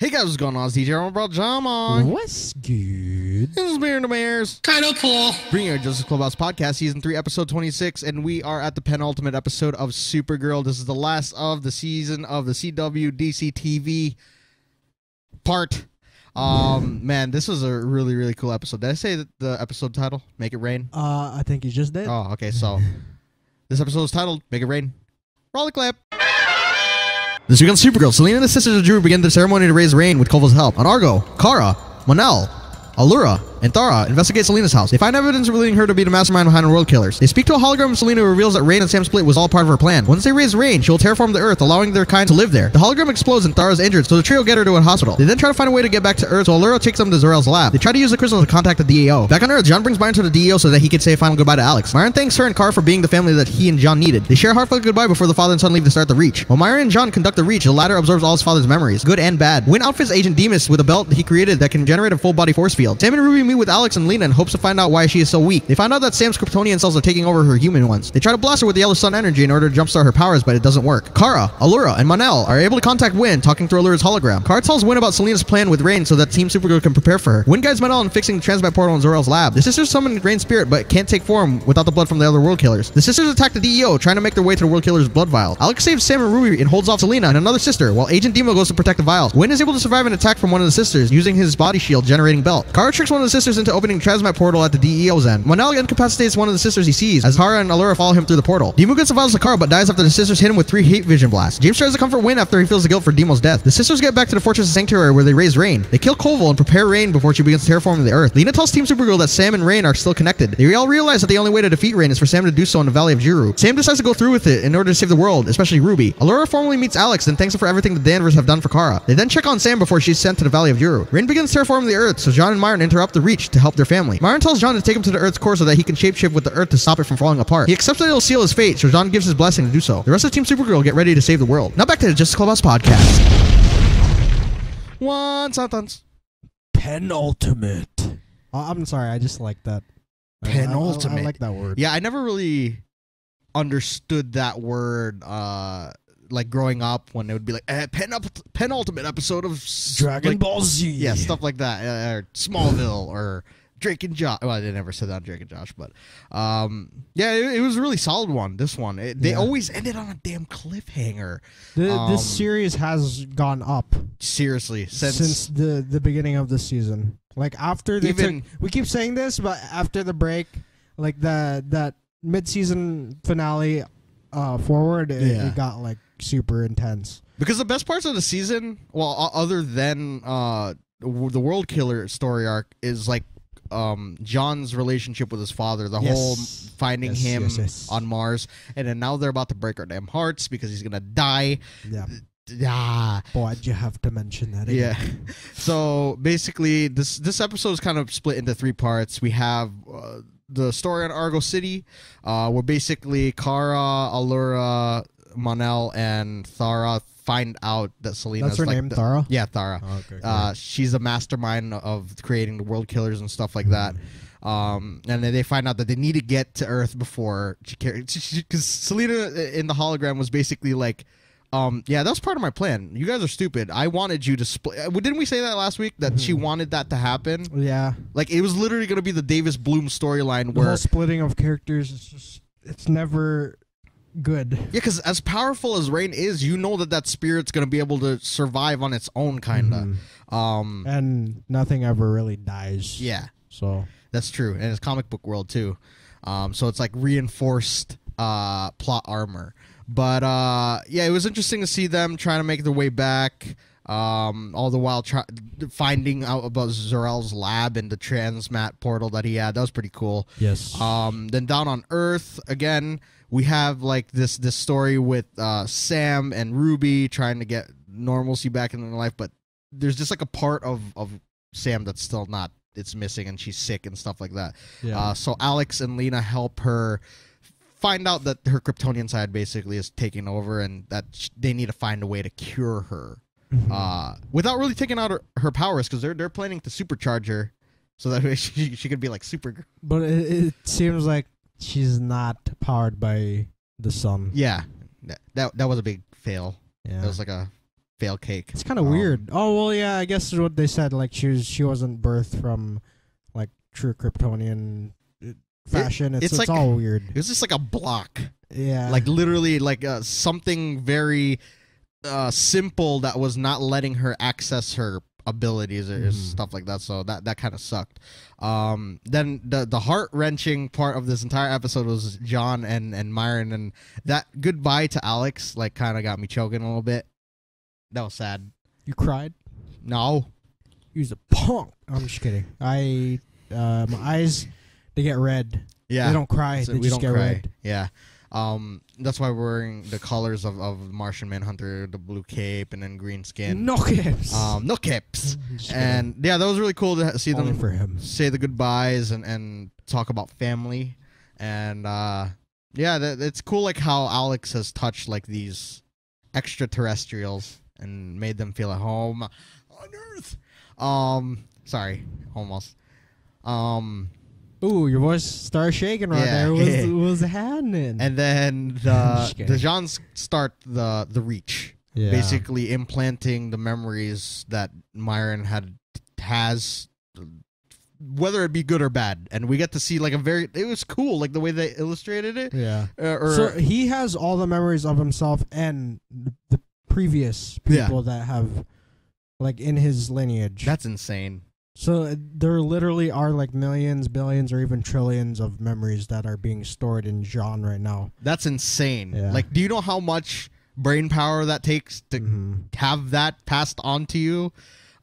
Hey guys, what's going on? It's DJ Arnold brought Jama. What's good? This is Beer and the Bears. Kind of cool. Bringing you our Justice Clubhouse podcast, season 3, episode 26, and we are at the penultimate episode of Supergirl. This is the last of the season of the CW DCTV part. Man, this was a really, really cool episode. Did I say the episode title? Make It Rain? I think you just did. Oh, okay, so this episode is titled Make It Rain. Roll the clip. This week on Supergirl, Selena and the Sisters of Juru begin the ceremony to raise rain with Koval's help. On Argo, Kara, Mon-El, Alura, and Thor investigate Selena's house. They find evidence relating her to be the mastermind behind the world killers. They speak to a hologram of Selena who reveals that Rain and Sam Split was all part of her plan. Once they raise Rain, she will terraform the Earth, allowing their kind to live there. The hologram explodes and Thor is injured, so the trio get her to a hospital. They then try to find a way to get back to Earth, so Alura takes them to Zor-El's lab. They try to use the crystal to contact the DAO. Back on Earth, John brings Myron to the DAO so that he can say a final goodbye to Alex. Myron thanks her and Kara for being the family that he and John needed. They share a heartfelt goodbye before the father and son leave to start the Reach. While Myron and John conduct the Reach, the latter absorbs all his father's memories, good and bad. Winn outfits Agent Demas with a belt he created that can generate a full-body force field. Sam and Ruby meet with Alex and Lena in hopes to find out why she is so weak. They find out that Sam's Kryptonian cells are taking over her human ones. They try to blast her with the yellow sun energy in order to jumpstart her powers, but it doesn't work. Kara, Alura, and Mon-El are able to contact Winn, talking through Allura's hologram. Kara tells Winn about Selena's plan with Rain so that Team Supergirl can prepare for her. Winn guides Mon-El in fixing the transmat portal in Zor-El's lab. The sisters summon Rain's spirit, but can't take form without the blood from the other world killers. The sisters attack the DEO, trying to make their way to the world killer's blood vial. Alex saves Sam and Ruby and holds off Selena and another sister, while Agent Demo goes to protect the vials. Winn is able to survive an attack from one of the sisters, using his body shield generating belt. Kara tricks one of the sisters into opening the transmat portal at the DEO's end. Mon-El incapacitates one of the sisters he sees, as Kara and Alura follow him through the portal. Demo gets the vials to Kara, but dies after the sisters hit him with 3 hate vision blasts. James tries to comfort Winn after he feels the guilt for Demo's death. The sisters get back to the Fortress of Sanctuary where they raise Rain. They kill Koval and prepare Rain before she begins terraforming the Earth. Lena tells Team Supergirl that Sam and Rain are still connected. They all realize that the only way to defeat Rain is for Sam to do so in the Valley of Juru. Sam decides to go through with it in order to save the world, especially Ruby. Alura formally meets Alex and thanks her for everything the Danvers have done for Kara. They then check on Sam before she's sent to the Valley of Juru. Rain begins terraforming the Earth, so John and Myron interrupt the Reach to help their family. Myron tells John to take him to the Earth's core so that he can shapeshift with the Earth to stop it from falling apart. He accepts that it'll seal his fate, so John gives his blessing to do so. The rest of Team Supergirl get ready to save the world. Now back to the Justice Clubhouse podcast. One sentence. Penultimate. I'm sorry, I just like that. Penultimate. I like that word. Yeah, I never really understood that word like growing up when it would be like penultimate episode of Dragon Ball Z. Yeah, stuff like that. Or Smallville or Drake and Josh. Well, they never said that on Drake and Josh, but yeah, it was a really solid one. This one, they always ended on a damn cliffhanger. This series has gone up seriously since the beginning of the season. Like after they we keep saying this, but after the break, like that mid-season finale forward, it got like super intense. Because the best parts of the season, well, other than the World Killer story arc, is like John's relationship with his father, the whole finding him on Mars, and then now they're about to break our damn hearts because he's gonna die. Yeah. Why'd you have to mention that again? Yeah. So basically, this episode is kind of split into 3 parts. We have the story on Argo City, where basically Kara, Alura, Mon-El, and Thor find out that Selena's her name, Thor? Yeah, Thor. Oh, okay, she's a mastermind of creating the world killers and stuff like that. And then they find out that they need to get to Earth before because Selena in the hologram was basically like, yeah, that was part of my plan. You guys are stupid. I wanted you to split. Didn't we say that last week that she wanted that to happen? Yeah. Like it was literally going to be the Davis Bloom storyline where the whole splitting of characters is just, it's never good. Yeah, because as powerful as Rain is, you know that spirit's going to be able to survive on its own, kind of. And nothing ever really dies. Yeah. So that's true. And it's comic book world too. So it's like reinforced plot armor. But yeah, it was interesting to see them trying to make their way back. All the while finding out about Zor-El's lab and the transmat portal that he had. That was pretty cool. Yes. Then down on Earth again, we have like this story with Sam and Ruby trying to get normalcy back in their life, but there's just like a part of Sam that's still not. It's missing, and she's sick and stuff like that. Yeah. So Alex and Lena help her find out that her Kryptonian side basically is taking over, and that they need to find a way to cure her. Without really taking out her powers, because they're planning to supercharge her so that she could be like Supergirl. But it seems like she's not powered by the sun. Yeah, that was a big fail. Yeah. That was like a fail cake. It's kind of weird. Oh well, yeah. I guess is what they said. Like she wasn't birthed from like true Kryptonian fashion. It's like, all weird. It was just like a block. Yeah. Like literally like something very simple that was not letting her access her abilities or stuff like that. So that kind of sucked. Then the heart-wrenching part of this entire episode was John and Myron, and that goodbye to Alex like kind of got me choking a little bit. That was sad. You cried? No. You was a punk. I'm just kidding. My eyes, they get red. Yeah. They don't cry. So they just get red. Yeah. That's why we're wearing the colors of Martian Manhunter, the blue cape and then green skin. No capes. No capes. And yeah, that was really cool to see Only them for him. say the goodbyes and talk about family. And yeah, it's cool like how Alex has touched like these extraterrestrials and made them feel at home on Earth. Sorry, almost. Ooh, your voice started shaking right there. What was happening? And then the Johns start the reach, basically implanting the memories that Myron has, whether it be good or bad. And we get to see like it was cool, like the way they illustrated it. Yeah. So he has all the memories of himself and the previous people that have, like, in his lineage. That's insane. So there literally are like millions, billions, or even trillions of memories that are being stored in John right now. That's insane. Yeah. Like, do you know how much brain power that takes to have that passed on to you?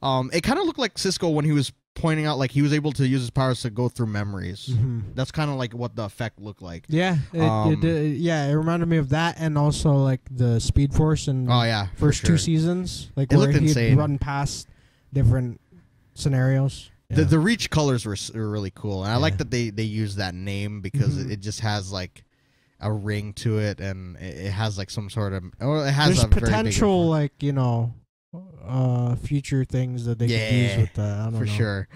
It kind of looked like Cisco when he was pointing out, like, he was able to use his powers to go through memories. That's kind of like what the effect looked like. Yeah, it reminded me of that, and also like the Speed Force in first 2 seasons, like it where looked he'd insane. run past different scenarios. The Reach colors were really cool, and I like that they use that name because it just has like a ring to it, and it has like some sort of there's potential like future things that they could use with that. I don't know. Sure.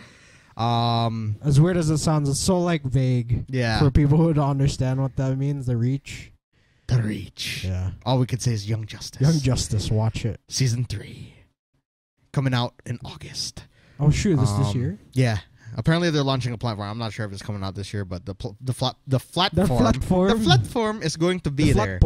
As weird as it sounds, it's so like vague. Yeah. For people who don't understand what that means, the Reach. The Reach. Yeah. All we could say is Young Justice. Young Justice, watch it. Season 3, coming out in August. Oh shoot, this year? Yeah. Apparently they're launching a platform. I'm not sure if it's coming out this year, but the platform is going to be there.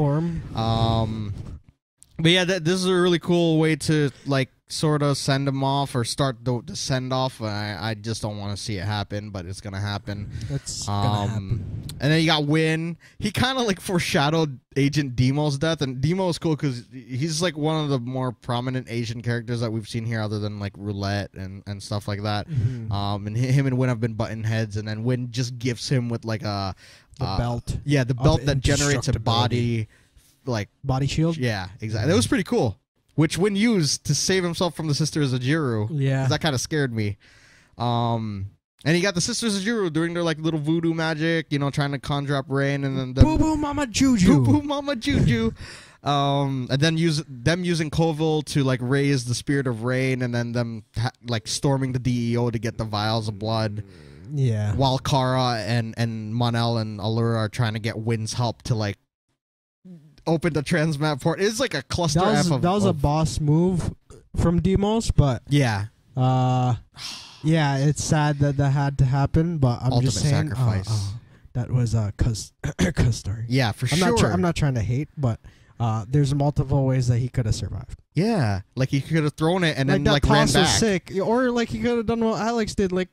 But yeah, this is a really cool way to like sort of send them off or start the send off. I just don't want to see it happen, but it's gonna happen. It's gonna happen. And then you got Winn. He kind of like foreshadowed Agent Demo's death, and Demo is cool because he's like one of the more prominent Asian characters that we've seen here, other than like Roulette and stuff like that. And him and Winn have been button heads, and then Winn just gifts him with like the belt. Yeah, the belt that generates a body. Like body shield. Yeah, exactly. That was pretty cool. Which Winn used to save himself from the Sisters of Juru. Yeah, that kind of scared me. And he got the Sisters of Juru doing their like little voodoo magic, trying to conjure up rain, and then boo boo mama juju, boo boo mama juju. And then using Koval to like raise the spirit of rain, and then them like storming the DEO to get the vials of blood. Yeah. While Kara and Mon-El and Alura are trying to get Winn's help to like open the transmat port. It's like a cluster. That was a boss move from Demos, but yeah, it's sad that had to happen. But I'm Ultimate just saying, sacrifice. That was a cuz story. Yeah, for sure. I'm not trying to hate, but there's multiple ways that he could have survived. Yeah, like he could have thrown it and then that like ran toss back. Was sick, or like he could have done what Alex did. Like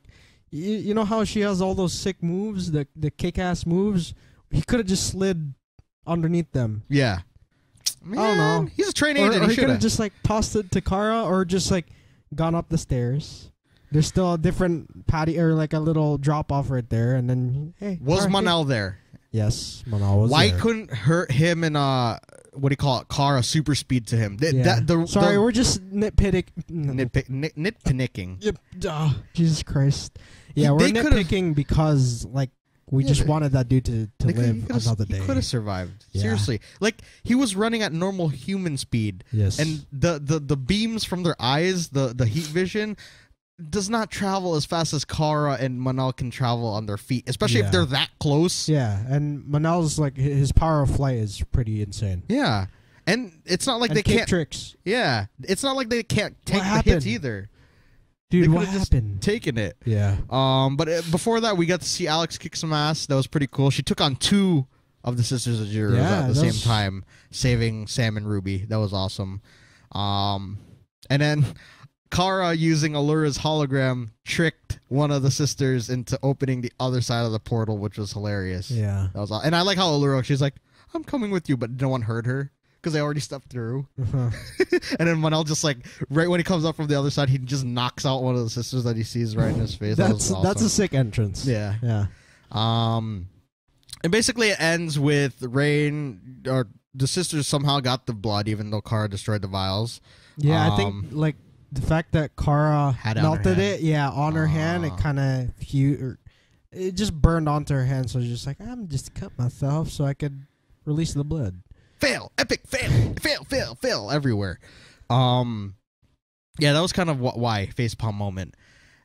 you know how she has all those sick moves, the kick-ass moves. He could have just slid underneath them. Yeah. Man, I don't know. He's a trained agent. Or he could have just like tossed it to Kara, or just like gone up the stairs. There's still a different patty or like a little drop off right there, and then hey. Was Mon-El there? Yes, Mon-El was Why there. couldn't him and what do you call it? Kara super speed to him. Sorry, we're just nitpicking. Nitpicking. Yep. Jesus Christ. Yeah, we're nitpicking because like. We just wanted that dude to live another day. He could have survived. Yeah. Seriously. Like, he was running at normal human speed. Yes. And the beams from their eyes, the heat vision, does not travel as fast as Kara and Mon-El can travel on their feet, especially if they're that close. Yeah, and Mon-El's, like, his power of flight is pretty insane. Yeah. And it's not like they can't tricks. Yeah, it's not like they can't take the hits either. Dude, what happened? Taking it. Yeah. But before that, we got to see Alex kick some ass. That was pretty cool. She took on 2 of the Sisters of Juru at the same time, saving Sam and Ruby. That was awesome. And then Kara, using Alura's hologram, tricked one of the sisters into opening the other side of the portal, which was hilarious. Yeah. That was awesome. And I like how Alura, she's like, I'm coming with you, but no one heard her because they already stepped through. And then Mon-El just like, right when he comes up from the other side, he just knocks out one of the sisters that he sees right in his face. That's a sick entrance. Yeah. Yeah. And basically it ends with Rain, or the sisters somehow got the blood, even though Kara destroyed the vials. Yeah, I think like the fact that Kara melted it, on her hand, it kind of it just burned onto her hand. So just like, I'm just cut myself so I could release the blood. Fail, epic fail everywhere. Yeah, that was kind of why facepalm moment.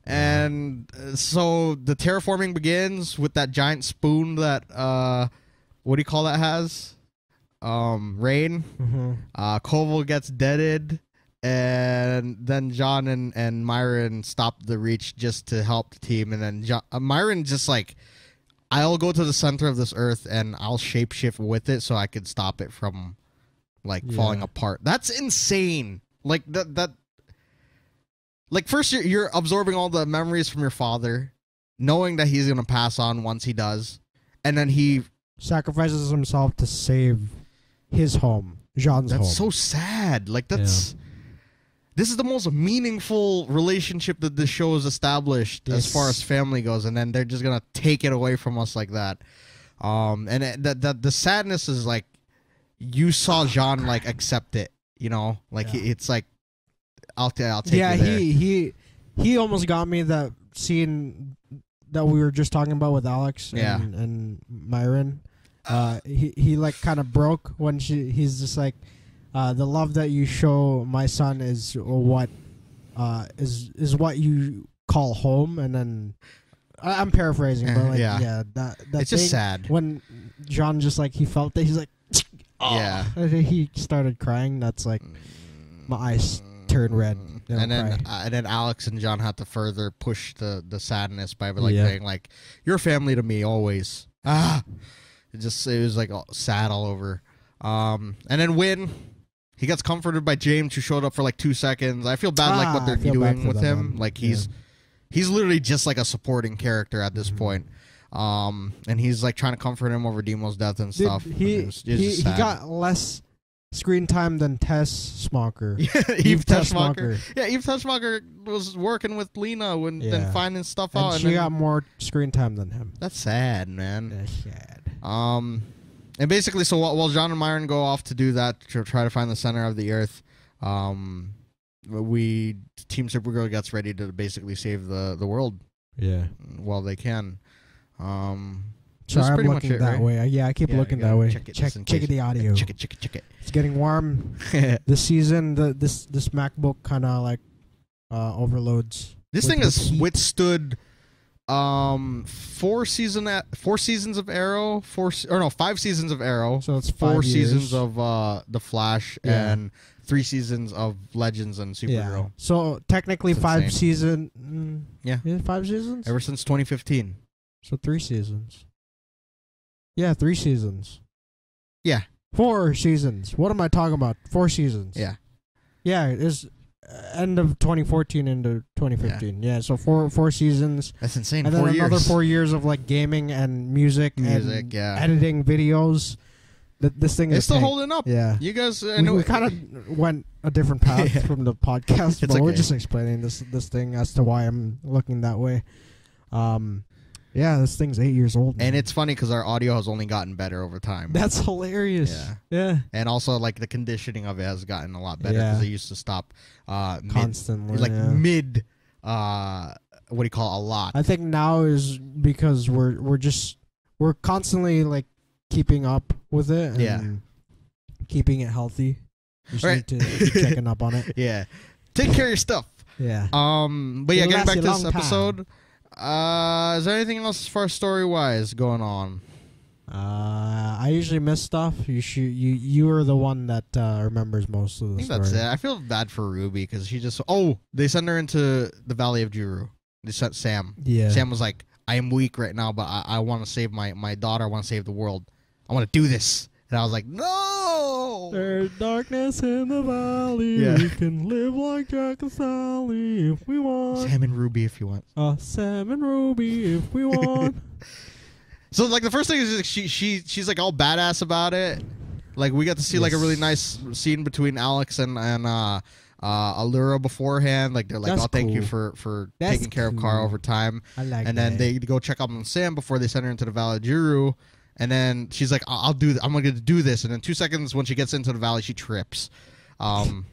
And so the terraforming begins with that giant spoon that what do you call that has? Rain. Koval gets deaded, and then John and Myron stop the reach just to help the team, and then Myron just like, I'll go to the center of this earth and I'll shapeshift with it so I could stop it from like falling apart. That's insane. Like that like first you're absorbing all the memories from your father, knowing that he's going to pass on once he does, and then he sacrifices himself to save his home, Jean's home. That's so sad. Like this is the most meaningful relationship that this show has established as far as family goes, and then they're just gonna take it away from us like that. And the sadness is like, you saw Jean like accept it, you know, like it's like, I'll take it there. He almost got me, that scene that we were just talking about with Alex and Myron. He like kind of broke when he's just like, the love that you show my son is what you call home. And then I'm paraphrasing, but like that it's just sad when John just like, he felt that, he's like, he started crying. That's like, my eyes turned red. And then Alex and John had to further push the sadness by like saying like, you're family to me always. It was like sad all over. And then Winn, he gets comforted by James, who showed up for like 2 seconds. I feel bad like what they're doing with him. Like he's literally just like a supporting character at this point. And he's like trying to comfort him over Demo's death and stuff. He got less screen time than Tess Smocker. Eve Teschmacher. Yeah, Eve Teschmacher was working with Lena and finding stuff out. And she got more screen time than him. That's sad, man. That's sad. And basically, so while John and Myron go off to do that, to try to find the center of the earth, Team Supergirl gets ready to basically save the world. Yeah. While they can. Sorry, I'm looking that way. Yeah, I keep looking that way. Check the audio. Check it. It's getting warm. This season, this MacBook kind of like overloads. This thing has withstood 4 seasons of Arrow, 5 seasons of Arrow. So it's 4 seasons of The Flash and 3 seasons of Legends and Supergirl. Yeah. So technically 5 seasons. 5 seasons? Ever since 2015. So 3 seasons. Yeah, 3 seasons. Yeah. 4 seasons. What am I talking about? 4 seasons. Yeah. Yeah, it's end of 2014 into 2015. Yeah, so 4 seasons. That's insane. And then another 4 years of like gaming and music and editing videos. This thing is still holding up. Yeah. You guys, we kind of went a different path from the podcast, but we're just explaining this thing as to why I'm looking that way. Yeah, this thing's 8 years old now. And it's funny because our audio has only gotten better over time. That's hilarious. Yeah. And also, like, the conditioning of it has gotten a lot better because they used to stop constantly, mid, what do you call it, a lot. I think now is because we're constantly like keeping up with it and keeping it healthy. You need to keep checking up on it. Yeah. Take care of your stuff. Yeah. But yeah, getting back to this episode. Is there anything else as far as story-wise going on? I usually miss stuff. You are the one that remembers most of the story. That's it. I feel bad for Ruby because she just they send her into the Valley of Juru. They sent Sam. Yeah. Sam was like, I am weak right now, but I want to save my daughter. I want to save the world. I want to do this. And I was like, no. There's darkness in the valley. Yeah. We can live like Jack and Sally if we want. Sam and Ruby if you want. Sam and Ruby if we want. So like the first thing is she's like all badass about it. Like we got to see like a really nice scene between Alex and Alura beforehand. Like they're like, That's thank you cool. for That's taking care of Kara over time. I like and then they go check up on Sam before they send her into the Valley of Juru. And then she's like, I'll do I'm going to do this. And then 2 seconds when she gets into the valley, she trips. That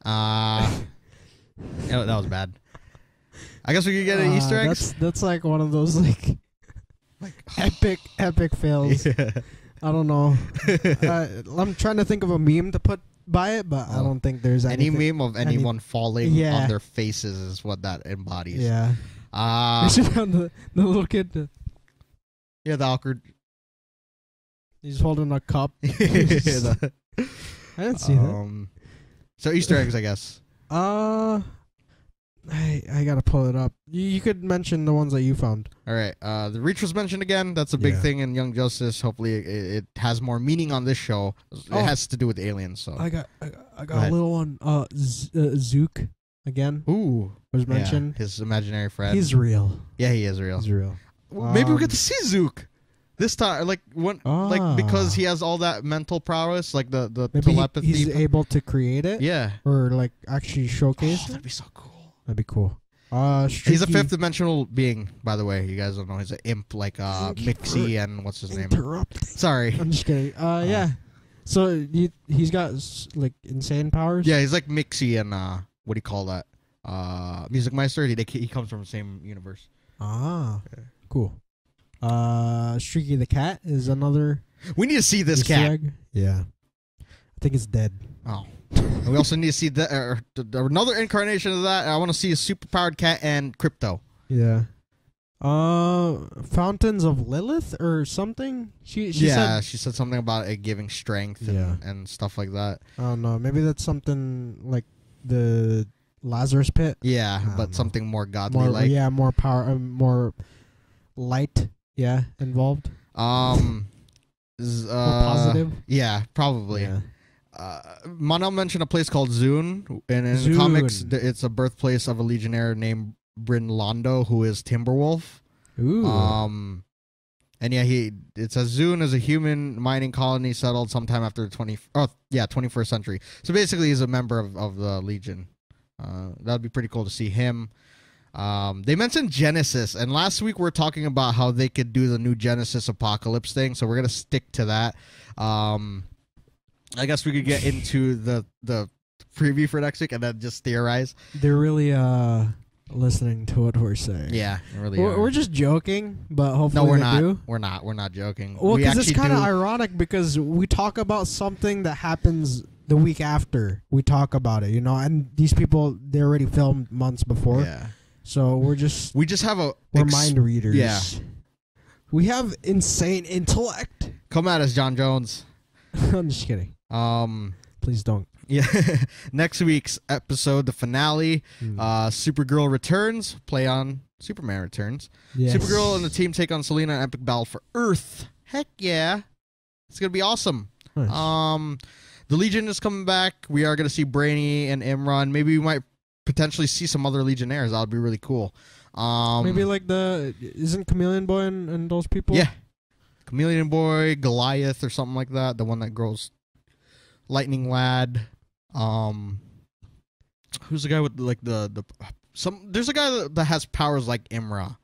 was bad. I guess we could get an Easter eggs. That's like one of those like epic fails. Yeah. I don't know. I'm trying to think of a meme to put by it, but I don't think there's any meme of anyone falling on their faces is what that embodies. Yeah. The little kid. Yeah, the awkward. He's holding a cup. I didn't see that. So Easter eggs, I guess. I gotta pull it up. You could mention the ones that you found. All right. The Reach was mentioned again. That's a big thing in Young Justice. Hopefully, it has more meaning on this show. It has to do with aliens. So I got a little one. Zook again. Ooh, was mentioned. His imaginary friend. He's real. Yeah, he is real. He's real. Maybe we get to see Zook this time, like because he has all that mental prowess, like the telepathy. He's able to create it. Yeah, or like actually showcase. That'd be so cool. That'd be cool. He's a fifth dimensional being, by the way. You guys don't know. He's an imp, like Mixie and what's his name? Sorry, I'm just kidding. Yeah. So he's got like insane powers. Yeah, he's like Mixie and what do you call that? Music Meister. He comes from the same universe. Okay. Cool. Streaky the cat is another. We need to see this cat. Egg. Yeah. I think it's dead. Oh. And we also need to see another incarnation of that. I want to see a superpowered cat and Crypto. Yeah. Fountains of Lilith or something? She said something about it giving strength and stuff like that. I don't know. Maybe that's something like the Lazarus Pit. Yeah, but something more godly like. Yeah, more power, more light. Yeah, involved. More positive. Yeah, probably. Yeah. Mon-El mentioned a place called Zune, and in the comics, it's a birthplace of a legionnaire named Bryn Londo, who is Timberwolf. Ooh. And yeah, it says Zune is a human mining colony settled sometime after the 21st century. So basically, he's a member of the Legion. That'd be pretty cool to see him. They mentioned Genesis, and last week we were talking about how they could do the new Genesis Apocalypse thing, so we're gonna stick to that. I guess we could get into the preview for next week and then just theorize. They're really listening to what we're saying. Yeah, really. We're just joking, but hopefully we're they not. do. We're not joking. Well, because it's kind of ironic because we talk about something that happens the week after we talk about it, and these people, they already filmed months before. Yeah. So we just we're mind readers. Yeah. We have insane intellect. Come at us, John Jones. I'm just kidding. Please don't. Yeah. Next week's episode, the finale, Supergirl returns. Play on Superman returns. Yes. Supergirl and the team take on Selena in epic battle for Earth. Heck yeah. It's going to be awesome. Nice. The Legion is coming back. We are going to see Brainy and Imran. Maybe we might potentially see some other Legionnaires. That would be really cool. Maybe like isn't Chameleon Boy and those people? Yeah. Chameleon Boy, Goliath or something like that. The one that grows Lightning Lad. Who's the guy with like there's a guy that has powers like Imra.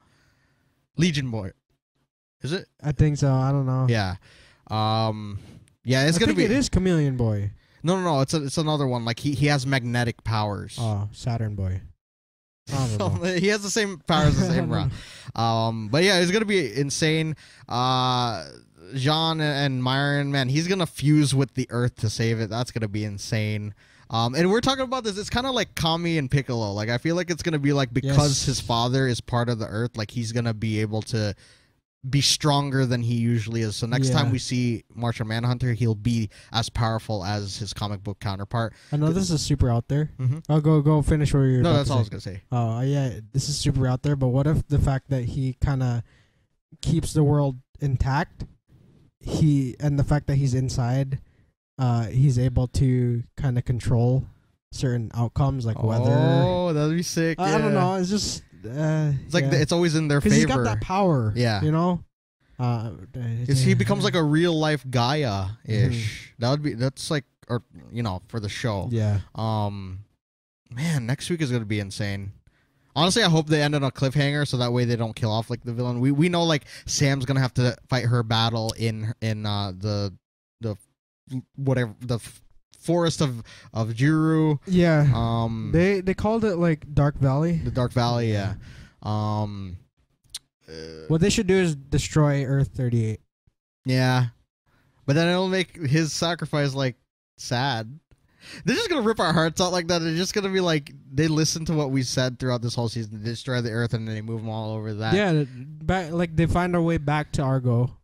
Legion Boy. Is it? I think so. I don't know. Yeah. Yeah, it's gonna be. It is Chameleon Boy. No. It's another one. Like he has magnetic powers. Oh, Saturn Boy. I don't know. He has the same powers as Imra. But yeah, it's gonna be insane. Jean and Myron, man, he's gonna fuse with the Earth to save it. That's gonna be insane. And we're talking about this. It's kind of like Kami and Piccolo. Like I feel like it's gonna be like because his father is part of the Earth, like he's gonna be able to be stronger than he usually is. So next time we see Martian Manhunter, he'll be as powerful as his comic book counterpart. I know this is super out there. I'll go finish what you're. No, that's all I was gonna say. Oh yeah, this is super out there. But what if the fact that he kind of keeps the world intact, and the fact that he's inside, he's able to kind of control certain outcomes like weather. Oh, that'd be sick. I don't know. It's just. It's like it's always in their favor. He's got that power. Yeah, you know. He becomes like a real life Gaia ish. That's like, or for the show. Yeah. Man, next week is gonna be insane. Honestly, I hope they end on a cliffhanger so that way they don't kill off like the villain. We know like Sam's gonna have to fight her battle in the whatever the forest of Juru. Yeah. They called it like Dark Valley. The Dark Valley, yeah. What they should do is destroy Earth 38. Yeah. But then it'll make his sacrifice like sad. They're just gonna rip our hearts out like that. They're just gonna be like, they listen to what we said throughout this whole season, they destroy the Earth, and then they move them all over that. Yeah, like they find their way back to Argo.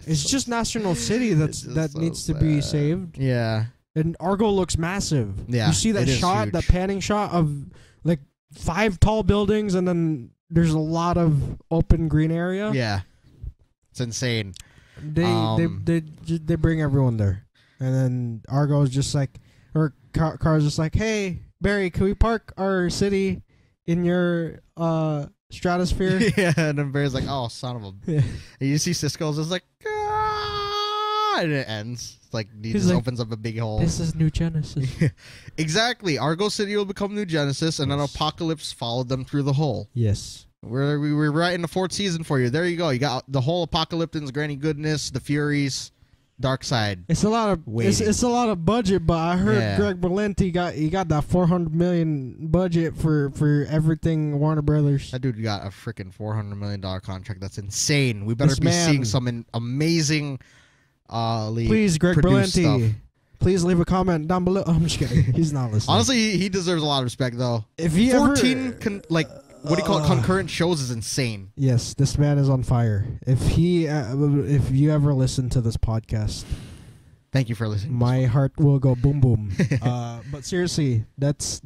It's just National City that needs to be saved. Yeah. And Argo looks massive. Yeah, you see that shot, that panning shot of like 5 tall buildings, and then there's a lot of open green area. Yeah, it's insane. They bring everyone there, and then Argo's just like, or Kara's just like, hey Barry, can we park our city in your stratosphere? Yeah, and then Barry's like, oh son of a. Yeah. And you see Cisco's just like, and it ends. It's like he just opens up a big hole. This is New Genesis. Exactly. Argo City will become New Genesis, and then Apocalypse followed them through the hole. Yes. We were right in the 4th season for you. There you go. You got the whole Apocalyptans, Granny Goodness, the Furies, Dark Side. It's a lot of it's a lot of budget, but I heard Greg Berlanti got that $400 million budget for everything Warner Brothers. That dude got a freaking $400 million contract. That's insane. We better be seeing some amazing. Please, Greg Berlanti, please leave a comment down below. I'm just kidding. He's not listening. Honestly, he deserves a lot of respect, though. If he 14 what do you call it? Concurrent shows is insane. Yes, this man is on fire. If you ever listen to this podcast, thank you for listening. My heart will go boom boom. But seriously, that's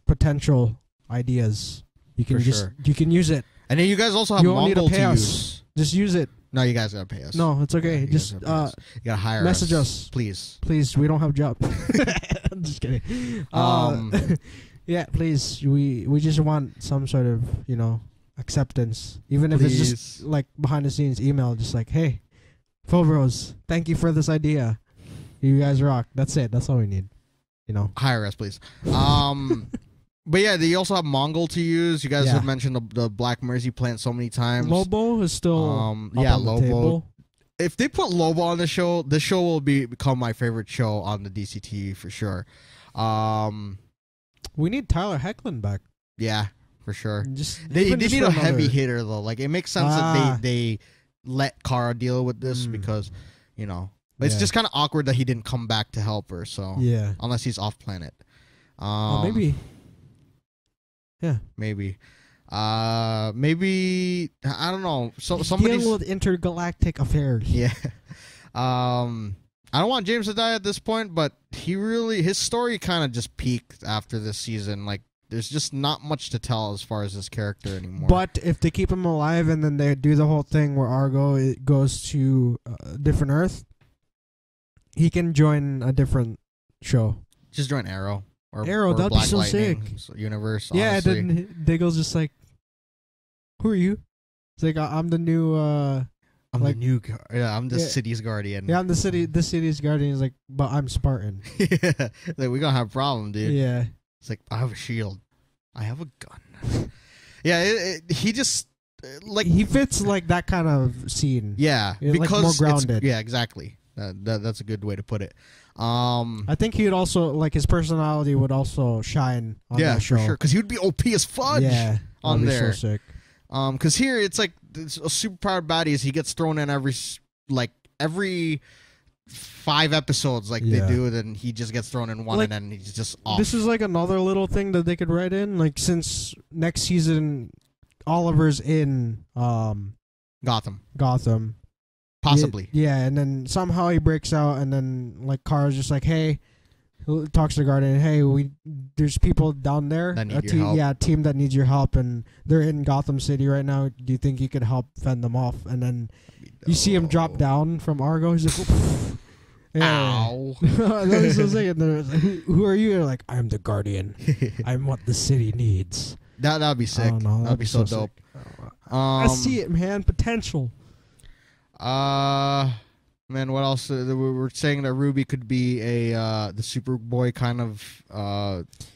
potential ideas. You can you can use it. And then you guys also have Mongol to use. Just use it. No, you guys gotta pay us. No, it's okay. Just you gotta hire message us. Please. We don't have jobs. I'm just kidding. Yeah, please. We just want some sort of acceptance, even if it's just like behind the scenes email, just like, hey, Phobros, thank you for this idea. You guys rock. That's it. That's all we need. Hire us, please. But yeah, they also have Mongol to use. You guys have mentioned the Black Mercy plant so many times. Lobo is still on Lobo. The table. If they put Lobo on the show will become my favorite show on the DCTV for sure. We need Tyler Hoechlin back. Yeah, for sure. They need a heavy hitter though. Like it makes sense that they let Kara deal with this because it's just kind of awkward that he didn't come back to help her. So unless he's off planet, maybe. Yeah, maybe I don't know. So somebody's deal with intergalactic affairs. Yeah. I don't want James to die at this point, but his story kind of just peaked after this season. Like, there's just not much to tell as far as his character anymore. But if they keep him alive and then they do the whole thing where Argo goes to a different Earth, he can join a different show. Just join Arrow. Arrow, that'd be so sick. Universe, yeah, honestly. then Diggle's just like, who are you? It's like, I'm the new... I'm the city's guardian. Yeah, I'm the city's guardian. He's like, but I'm Spartan. Yeah, like, we're gonna have a problem, dude. Yeah. It's like, I have a shield. I have a gun. Yeah, he just... like he fits like that kind of scene. Yeah, because like more grounded. Yeah, exactly. That's a good way to put it. I think he would also like his personality would also shine on that show. For sure, because he would be OP as fudge. Yeah, on there. So sick. Because here it's like a superpowered baddie. He gets thrown in every 5 episodes, like they do. Then he just gets thrown in one, and then he's just off. This is like another little thing that they could write in. Like since next season, Oliver's in Gotham. Possibly. Yeah, and then somehow he breaks out, and then like Kara's just like, hey, talks to the Guardian, hey, there's people down there, that need your help. Yeah, a team that needs your help, and they're in Gotham City right now. Do you think you could help fend them off? And then you see him drop down from Argo. He's like, ow. That was so sick. And they're like, who are you? They're like, I'm the Guardian. I'm what the city needs. That would be sick. That'd be so dope. I see it, man. Potential. Man, what else? We're saying that Ruby could be the Superboy kind of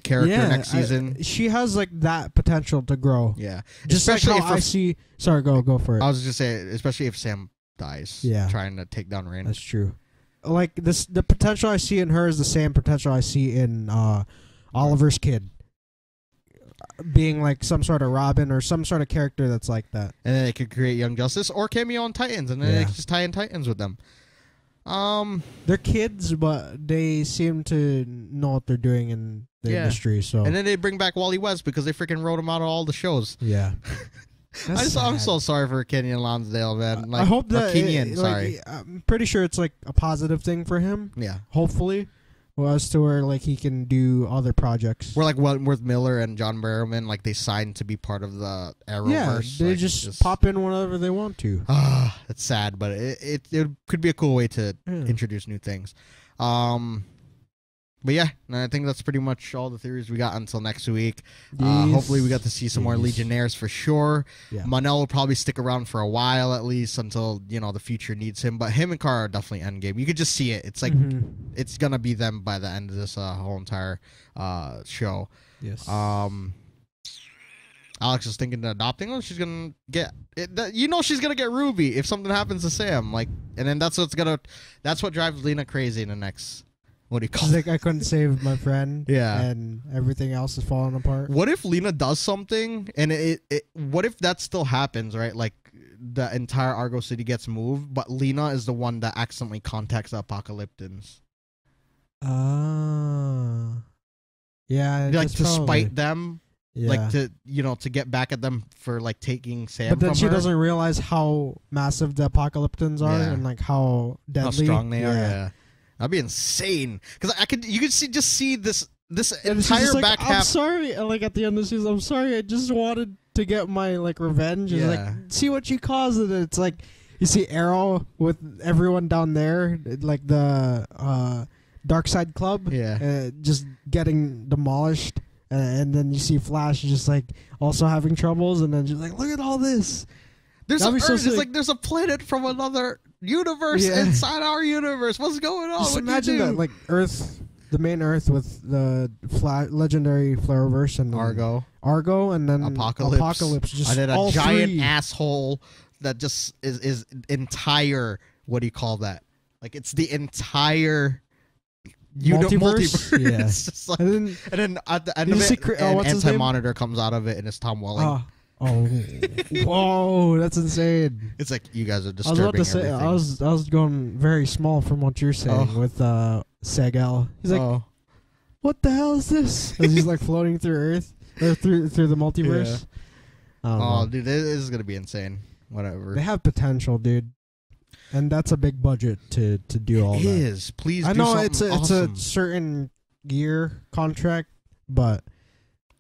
character next season. She has like that potential to grow. Yeah, just especially like how I see. Sorry, go for it. I was just saying, especially if Sam dies. Yeah, trying to take down Rain. That's true. Like the potential I see in her is the same potential I see in Oliver's kid. Being like some sort of Robin or some sort of character that's like that. And then they could create Young Justice or cameo on Titans, and then they could just tie in Titans with them. They're kids, but they seem to know what they're doing in the industry. So, and then they bring back Wally West because they freaking wrote him out of all the shows. Yeah. I'm so sorry for Kenyon Lonsdale, man. Like, I hope that Kenyon, sorry. I'm pretty sure it's like a positive thing for him. Yeah. Hopefully. Well, as to where like he can do other projects. Where like Wentworth Miller and John Barrowman, like they signed to be part of the Arrowverse. Yeah, they just pop in whenever they want to. It's sad, but it could be a cool way to introduce new things. But yeah, I think that's pretty much all the theories we got until next week. Hopefully we got to see some more Legionnaires for sure. Yeah. Mon-El will probably stick around for a while at least until, the future needs him. But him and Kara are definitely endgame. You could just see it. It's like it's going to be them by the end of this whole entire show. Yes. Alex is thinking of adopting her. She's going to get she's going to get Ruby if something happens to Sam. Like, and then that's what drives Lena crazy in the next... What do you call it? Like, I couldn't save my friend. Yeah. And everything else is falling apart. What if Lena does something and what if that still happens, right? Like the entire Argo City gets moved, but Lena is the one that accidentally contacts the Apocalyptans. Yeah. Like to spite them. Yeah. Like to get back at them for like taking Sam from her. But then she doesn't realize how massive the Apocalyptans are and like how deadly. How strong they are, yeah. That'd be insane. Because you could see this entire back half. I'm sorry. Like at the end of the season, I'm sorry. I just wanted to get my like revenge. Yeah. Like see what you caused. And it's like you see Arrow with everyone down there, like the Dark Side Club. Yeah. Just getting demolished, and then you see Flash just like also having troubles, and then just like look at all this. There's there's a planet from another universe inside our universe. What's going on? Just imagine that, like Earth, the main Earth with the legendary Flareverse and Argo, and then Apocalypse. Just and then a giant asshole that just is entire. What do you call that? Like it's the entire multiverse. Yeah. It's just like, and then at the end of it, an Anti-Monitor comes out of it, and it's Tom Welling. Oh, whoa! That's insane. It's like you guys are disturbing everything. I was going very small from what you're saying with Segel. He's like, what the hell is this? As he's like floating through Earth or through the multiverse. Yeah. Dude, this is gonna be insane. Whatever. They have potential, dude, and that's a big budget to do all that. It is. Please. I know it's a certain year contract, but.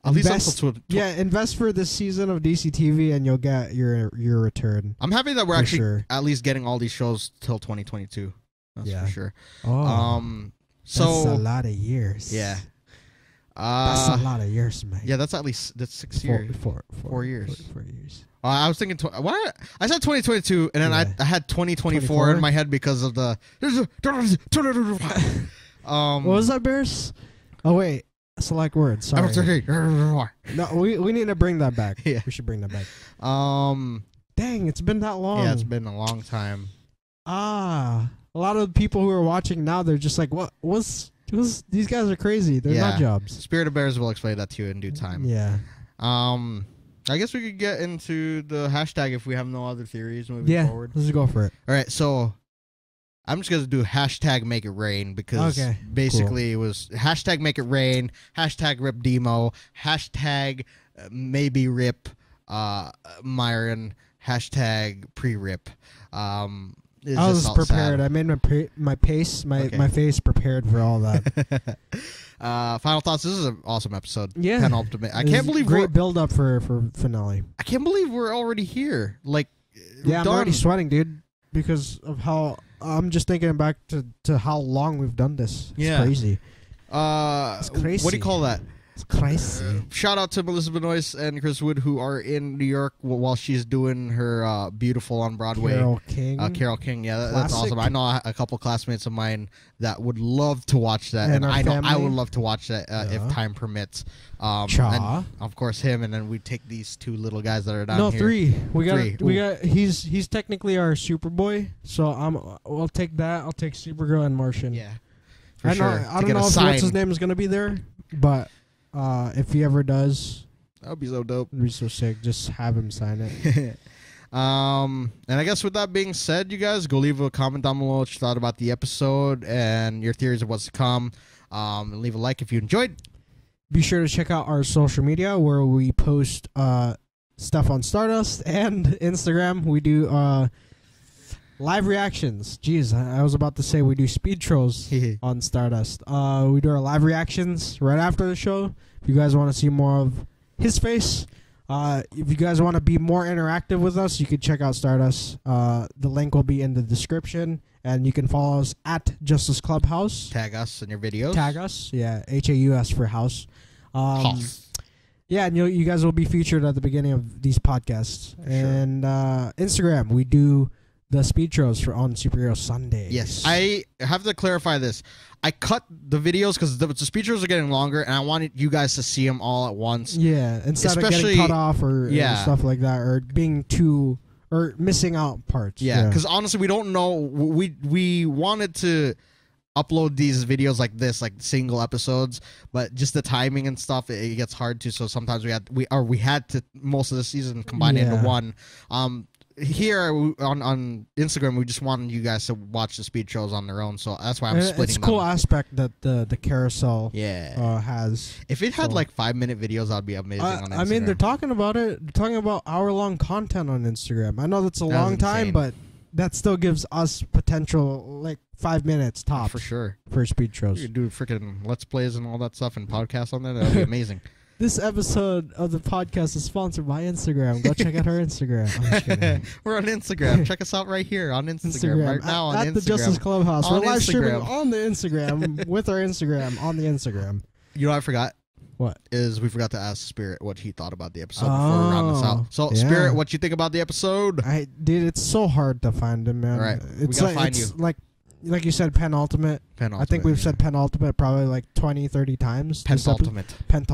Invest for this season of DCTV and you'll get your return. I'm happy that we're actually at least getting all these shows till 2022. That's for sure. That's a lot of years. Yeah. That's a lot of years, man. Yeah, that's 6 years. 4 years. 4 years. I was thinking, what? I said 2022, and then I had 2024 in my head because of the... What was that, Bears? Oh, wait. Select words. Sorry. No, we need to bring that back. Yeah. We should bring that back. Dang, it's been that long. Yeah, it's been a long time. A lot of people who are watching now, they're just like, what's these guys are crazy. They're not jobs. Spirit of Bears will explain that to you in due time. Yeah. I guess we could get into the hashtag if we have no other theories moving forward. Let's go for it. All right, so I'm just going to do hashtag make it rain because basically it was hashtag make it rain, hashtag rip Demo, hashtag maybe rip Myron, Hashtag pre-rip. I was prepared. I made my face prepared for all that. Final thoughts. This is an awesome episode. Yeah. Penultimate. I can't believe great build up for finale. I can't believe we're already here. Like, I'm already sweating, dude, because of how I'm just thinking back to how long we've done this. It's crazy. It's crazy. What do you call that? It's crazy. Shout out to Melissa Benoist and Chris Wood, who are in New York while she's doing her Beautiful on Broadway. Carole King. Yeah, that's awesome. I know a couple classmates of mine that would love to watch that, and I know I would love to watch that if time permits. And of course him, and then we take these two little guys that are down here. No, three. We got. He's technically our Superboy, so I'll take that. I'll take Supergirl and Martian. Yeah, I don't know if what's his name is gonna be there, but. If he ever does, that would be so dope. It'd be so sick. Just have him sign it. And I guess with that being said, you guys go leave a comment down below what you thought about the episode and your theories of what's to come. And leave a like if you enjoyed. Be sure to check out our social media where we post stuff on Stardust and Instagram. We do live reactions. Jeez, I was about to say we do speed trolls on Stardust. We do our live reactions right after the show. If you guys want to see more of his face, if you guys want to be more interactive with us, you can check out Stardust. The link will be in the description, and you can follow us at Justice Clubhouse. Tag us in your videos. Tag us, yeah, HAUS for house. Yeah, and you guys will be featured at the beginning of these podcasts. Sure. And Instagram, we do the speed shows for On Supergirl Sundays. Yes. I have to clarify this. I cut the videos because the speed shows are getting longer, and I wanted you guys to see them all at once. Yeah, instead of getting cut off or stuff like that, or being too or missing out parts. Yeah, because honestly, we don't know. We wanted to upload these videos like this, like single episodes, but just the timing and stuff, it gets hard to. So sometimes we had to most of the season combine into one. Here on Instagram, we just wanted you guys to watch the speed shows on their own, so that's why I'm splitting them. It's a cool aspect that the carousel has. If it had like 5-minute videos, that'd be amazing on Instagram. I mean, they're talking about it. They're talking about hour-long content on Instagram. I know that's a long time, but that still gives us potential, like 5 minutes tops. For sure. For speed shows. You could do freaking Let's Plays and all that stuff and podcasts on there. That'd be amazing. This episode of the podcast is sponsored by Instagram. Go check out our Instagram. I'm just kidding. We're on Instagram. Check us out right here on Instagram. Right now on Instagram. At the Justice Clubhouse. We're live streaming on the Instagram with our Instagram on the Instagram. You know what I forgot? What? Is we forgot to ask Spirit what he thought about the episode before we round this out. So, Spirit, what you think about the episode? Dude, it's so hard to find him, man. All right. We gotta find you. Like you said, penultimate. I think we've said penultimate probably like 20, 30 times. Pentultimate. Come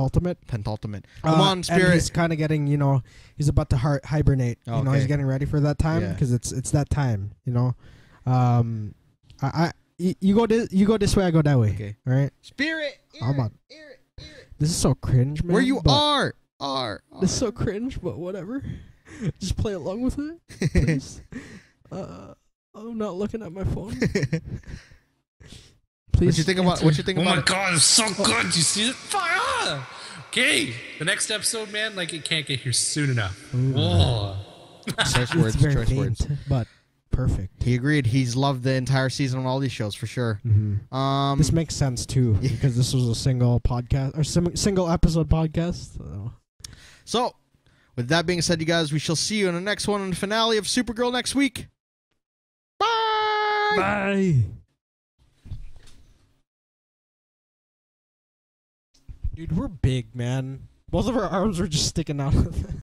on, Spirit. And he's kind of getting, he's about to hibernate. Okay. He's getting ready for that time because it's that time, You go this way, I go that way. Okay. All right? Spirit. This is so cringe, man. Where you are. This is so cringe, but whatever. Just play along with it, please. I'm not looking at my phone. Please. What you think about it? Oh my god, it's so good. You see it? Fire! Okay, the next episode, man, like it can't get here soon enough. Whoa. Choice words, but perfect. He agreed. He's loved the entire season on all these shows for sure. Mm-hmm. This makes sense too because this was a single podcast or single episode podcast. So, with that being said, you guys, we shall see you in the next one in the finale of Supergirl next week. Bye. Bye. Dude, we're big, man. Both of our arms were just sticking out.